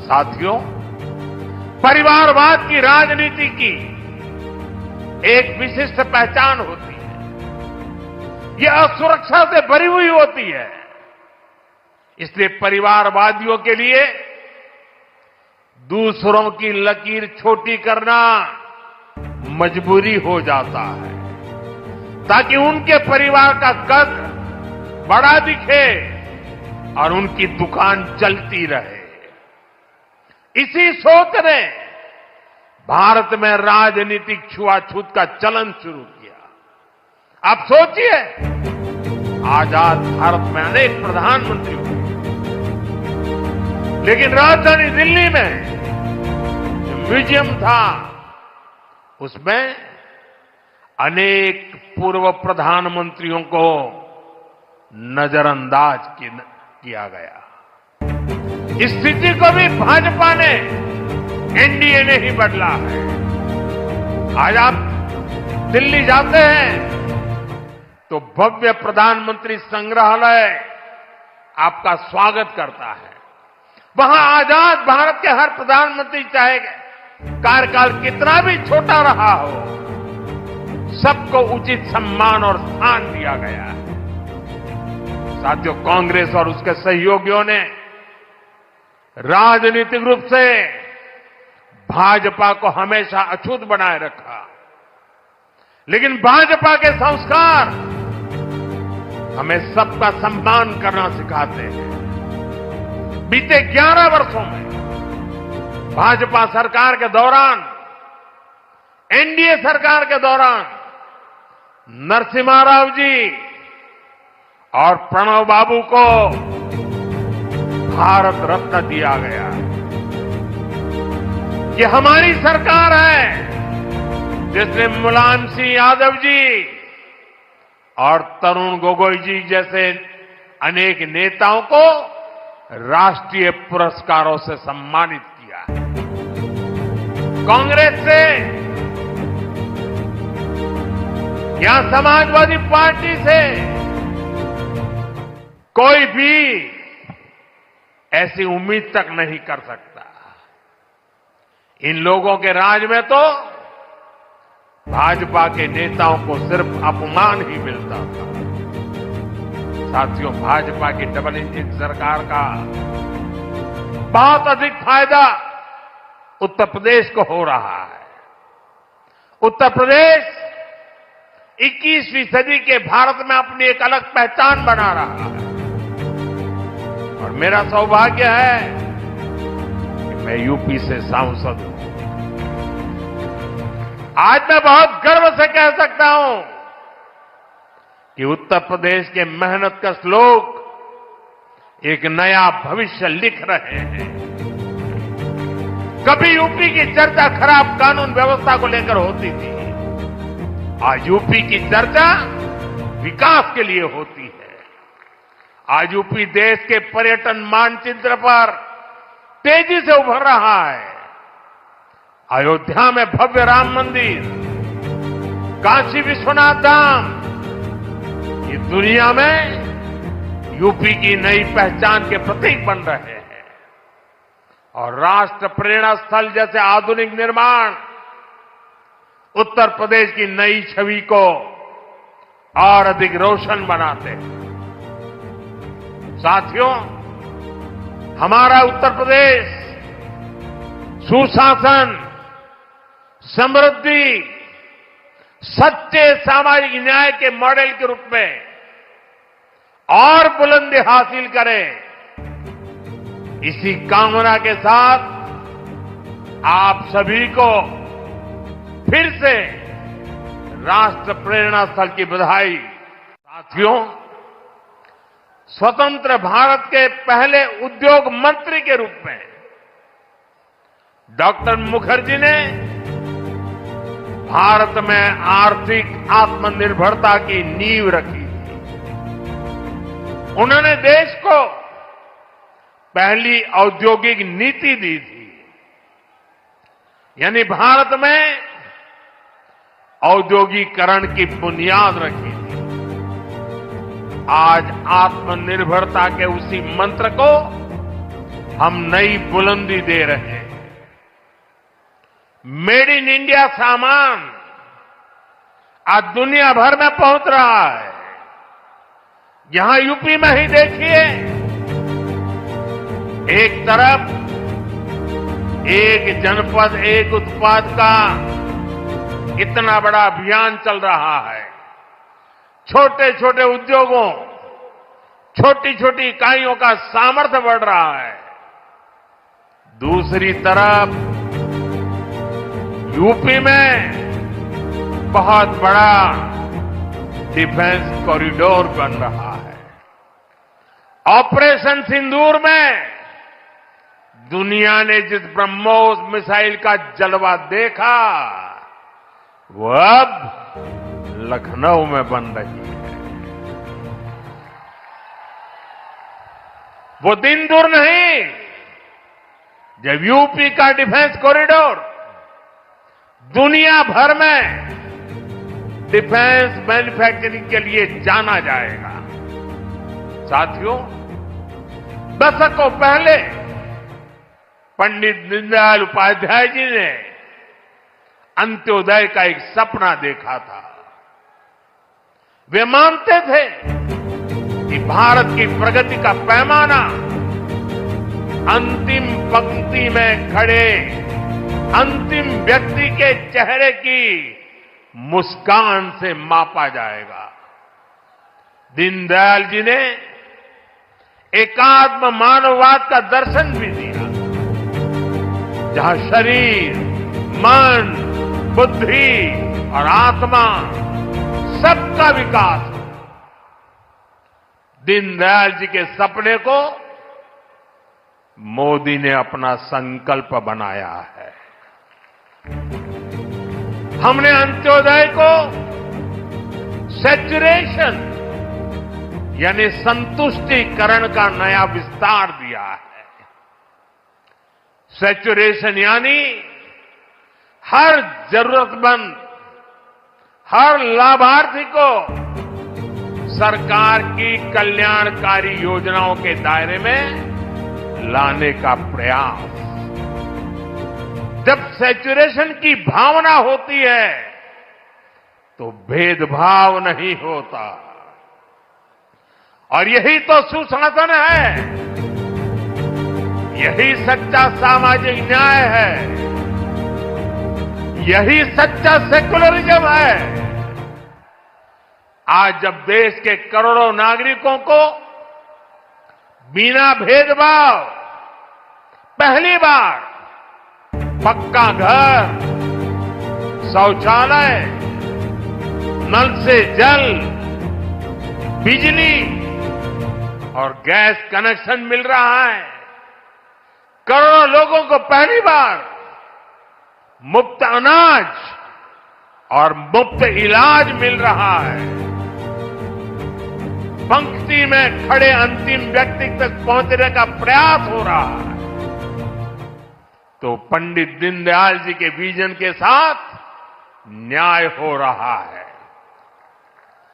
साथियों, परिवारवाद की राजनीति की एक विशिष्ट पहचान होती है। यह असुरक्षा से भरी हुई होती है। इसलिए परिवारवादियों के लिए दूसरों की लकीर छोटी करना मजबूरी हो जाता है, ताकि उनके परिवार का कद बड़ा दिखे और उनकी दुकान चलती रहे। इसी सोच ने भारत में राजनीतिक छुआछूत का चलन शुरू किया। आप सोचिए, आजाद भारत में अनेक प्रधानमंत्री हुए, लेकिन राजधानी दिल्ली में जो म्यूजियम था, उसमें अनेक पूर्व प्रधानमंत्रियों को नजरअंदाज किया गया। इस स्थिति को भी भाजपा ने, एनडीए ने ही बदला है। आज आप दिल्ली जाते हैं तो भव्य प्रधानमंत्री संग्रहालय आपका स्वागत करता है। वहां आजाद भारत के हर प्रधानमंत्री, चाहे कार्यकाल कितना भी छोटा रहा हो, सबको उचित सम्मान और स्थान दिया गया है। साथियों, कांग्रेस और उसके सहयोगियों ने राजनीतिक रूप से भाजपा को हमेशा अछूत बनाए रखा, लेकिन भाजपा के संस्कार हमें सबका सम्मान करना सिखाते हैं। बीते 11 वर्षों में भाजपा सरकार के दौरान, एनडीए सरकार के दौरान नरसिम्हा राव जी और प्रणब बाबू को भारत रत्न दिया गया। ये हमारी सरकार है जिसने मुलायम सिंह यादव जी और तरुण गोगोई जी जैसे अनेक नेताओं को राष्ट्रीय पुरस्कारों से सम्मानित किया है। कांग्रेस से या समाजवादी पार्टी से कोई भी ऐसी उम्मीद तक नहीं कर सकता। इन लोगों के राज में तो भाजपा के नेताओं को सिर्फ अपमान ही मिलता था। साथियों, भाजपा की डबल इंजन सरकार का बहुत अधिक फायदा उत्तर प्रदेश को हो रहा है। उत्तर प्रदेश 21वीं सदी के भारत में अपनी एक अलग पहचान बना रहा है और मेरा सौभाग्य है कि मैं यूपी से सांसद हूं। आज मैं बहुत गर्व से कह सकता हूं कि उत्तर प्रदेश के मेहनतकश लोग एक नया भविष्य लिख रहे हैं। कभी यूपी की चर्चा खराब कानून व्यवस्था को लेकर होती थी, आज यूपी की चर्चा विकास के लिए होती है। आज यूपी देश के पर्यटन मानचित्र पर तेजी से उभर रहा है। अयोध्या में भव्य राम मंदिर, काशी विश्वनाथ धाम, ये दुनिया में यूपी की नई पहचान के प्रतीक बन रहे हैं। और राष्ट्र प्रेरणा स्थल जैसे आधुनिक निर्माण उत्तर प्रदेश की नई छवि को और अधिक रोशन बनाते हैं। साथियों, हमारा उत्तर प्रदेश सुशासन, समृद्धि, सच्चे सामाजिक न्याय के मॉडल के रूप में और बुलंदी हासिल करे, इसी कामना के साथ आप सभी को फिर से राष्ट्र प्रेरणा स्थल की बधाई। साथियों, स्वतंत्र भारत के पहले उद्योग मंत्री के रूप में डॉक्टर मुखर्जी ने भारत में आर्थिक आत्मनिर्भरता की नींव रखी थी। उन्होंने देश को पहली औद्योगिक नीति दी थी, यानी भारत में औद्योगिकरण की बुनियाद रखी थी। आज आत्मनिर्भरता के उसी मंत्र को हम नई बुलंदी दे रहे हैं। मेड इन इंडिया सामान आज दुनिया भर में पहुंच रहा है। यहां यूपी में ही देखिए, एक तरफ एक जनपद एक उत्पाद का इतना बड़ा अभियान चल रहा है। छोटे छोटे उद्योगों, छोटी छोटी इकाइयों का सामर्थ्य बढ़ रहा है। दूसरी तरफ यूपी में बहुत बड़ा डिफेंस कॉरिडोर बन रहा है। ऑपरेशन सिंदूर में दुनिया ने जिस ब्रह्मोस मिसाइल का जलवा देखा, वो अब लखनऊ में बन रही है। वो दिन दूर नहीं जब यूपी का डिफेंस कॉरिडोर दुनिया भर में डिफेंस मैन्युफैक्चरिंग के लिए जाना जाएगा। साथियों, दशकों पहले पंडित दीनदयाल उपाध्याय जी ने अंत्योदय का एक सपना देखा था। वे मानते थे कि भारत की प्रगति का पैमाना अंतिम पंक्ति में खड़े अंतिम व्यक्ति के चेहरे की मुस्कान से मापा जाएगा। दीनदयाल जी ने एकात्म मानववाद का दर्शन भी दिया, जहां शरीर, मन, बुद्धि और आत्मा सबका विकास हो। दीनदयाल जी के सपने को मोदी ने अपना संकल्प बनाया है। हमने अंत्योदय को सैचुरेशन यानी संतुष्टिकरण का नया विस्तार दिया है। सैचुरेशन यानी हर जरूरतमंद, हर लाभार्थी को सरकार की कल्याणकारी योजनाओं के दायरे में लाने का प्रयास। जब सैचुरेशन की भावना होती है तो भेदभाव नहीं होता, और यही तो सुशासन है, यही सच्चा सामाजिक न्याय है, यही सच्चा सेकुलरिज्म है। आज जब देश के करोड़ों नागरिकों को बिना भेदभाव पहली बार पक्का घर, शौचालय, नल से जल, बिजली और गैस कनेक्शन मिल रहा है, करोड़ों लोगों को पहली बार मुफ्त अनाज और मुफ्त इलाज मिल रहा है, पंक्ति में खड़े अंतिम व्यक्ति तक पहुंचने का प्रयास हो रहा है, तो पंडित दीनदयाल जी के विजन के साथ न्याय हो रहा है।